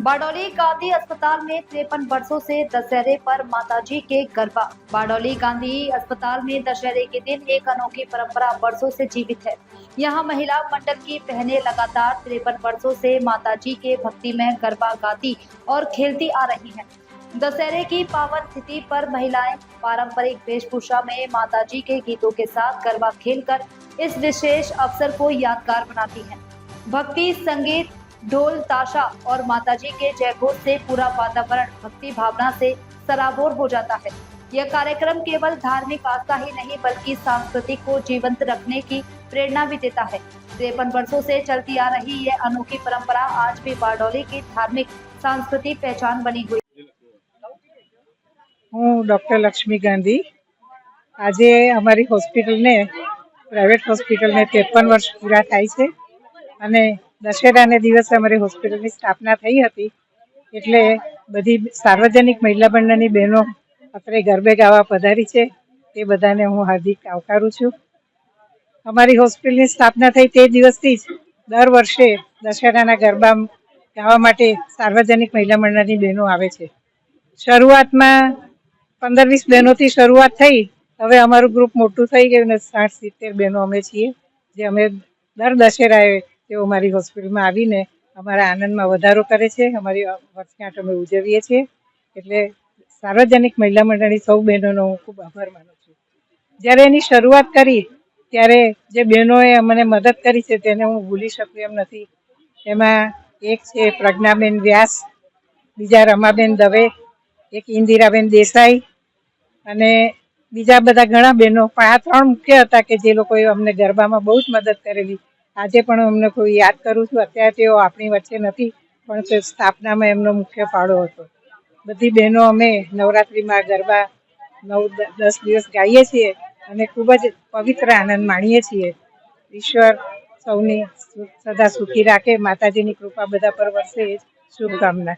बारडोली गांधी अस्पताल में 53 वर्षों से दशहरे पर माताजी के गरबा। बारडोली गांधी अस्पताल में दशहरे के दिन एक अनोखी परंपरा वर्षों से जीवित है। यहां महिला मंडल की बहनें लगातार 53 वर्षों से माताजी के भक्ति में गरबा गाती और खेलती आ रही हैं। दशहरे की पावन तिथि पर महिलाएं पारंपरिक वेशभूषा में माताजी के गीतों के साथ गरबा खेलकर इस विशेष अवसर को यादगार बनाती हैं। भक्ति संगीत, ढोल ताशा और माताजी के जयघोष से पूरा वातावरण भक्ति भावना से सराबोर हो जाता है। यह कार्यक्रम केवल धार्मिक आस्था ही नहीं बल्कि सांस्कृतिक को जीवंत रखने की प्रेरणा भी देता है। 53 वर्षों से चलती आ रही यह अनोखी परंपरा आज भी बारडोली की धार्मिक सांस्कृतिक पहचान बनी हुई। हूँ डॉक्टर लक्ष्मी गांधी આજે અમારી હોસ્પિટલને પ્રાઇવેટ હોસ્પિટલને 53 વર્ષ પૂરા થાય છે અને દશેરાને દિવસે અમારી હોસ્પિટલની સ્થાપના થઈ હતી એટલે બધી સાર્વજનિક મહિલા મંડળની બહેનો અત્રે ગરબે ગાવા પધારી છે તે બધાને હું હાર્દિક આવકારું છું। અમારી હોસ્પિટલની સ્થાપના થઈ તે દિવસથી જ દર વર્ષે દશેરાના ગરબા ગાવા માટે સાર્વજનિક મહિલા મંડળની બહેનો આવે છે। શરૂઆતમાં 15-20 બહેનોથી શરૂઆત થઈ, હવે અમારું ગ્રુપ મોટું થઈ ગયું ને 60-70 બહેનો અમે છીએ જે અમે દર દશેરાએ તેઓ અમારી હોસ્પિટલમાં આવીને અમારા આનંદમાં વધારો કરે છે। અમારી વર્ષગાંઠ અમે ઉજવીએ છીએ એટલે સાર્વજનિક મહિલા મંડળની સૌ બહેનોનો હું ખૂબ આભાર માનું છું। જ્યારે એની શરૂઆત કરી ત્યારે જે બહેનોએ અમને મદદ કરી છે તેને હું ભૂલી શકું એમ નથી। એમાં એક છે પ્રજ્ઞાબેન વ્યાસ, બીજા રમાબેન દવે, એક ઇન્દિરાબેન દેસાઈ અને બીજા બધા ઘણા બહેનો, પણ આ ત્રણ મુખ્ય હતા કે જે લોકોએ અમને ગરબામાં બહુ જ મદદ કરેલી। આજે પણ અમને કોઈ યાદ કરું છું। અત્યારે તેઓ આપણી વચ્ચે નથી પણ તે સ્થાપનામાં એમનો મુખ્ય ફાળો હતો। બધી બહેનો અમે નવરાત્રિમાં ગરબા 9-10 દિવસ ગાઈએ છીએ અને ખૂબ જ પવિત્ર આનંદ માણીએ છીએ। ઈશ્વર સૌની સદા સુખી રાખે, માતાજીની કૃપા બધા પર વરસે, શુભકામના।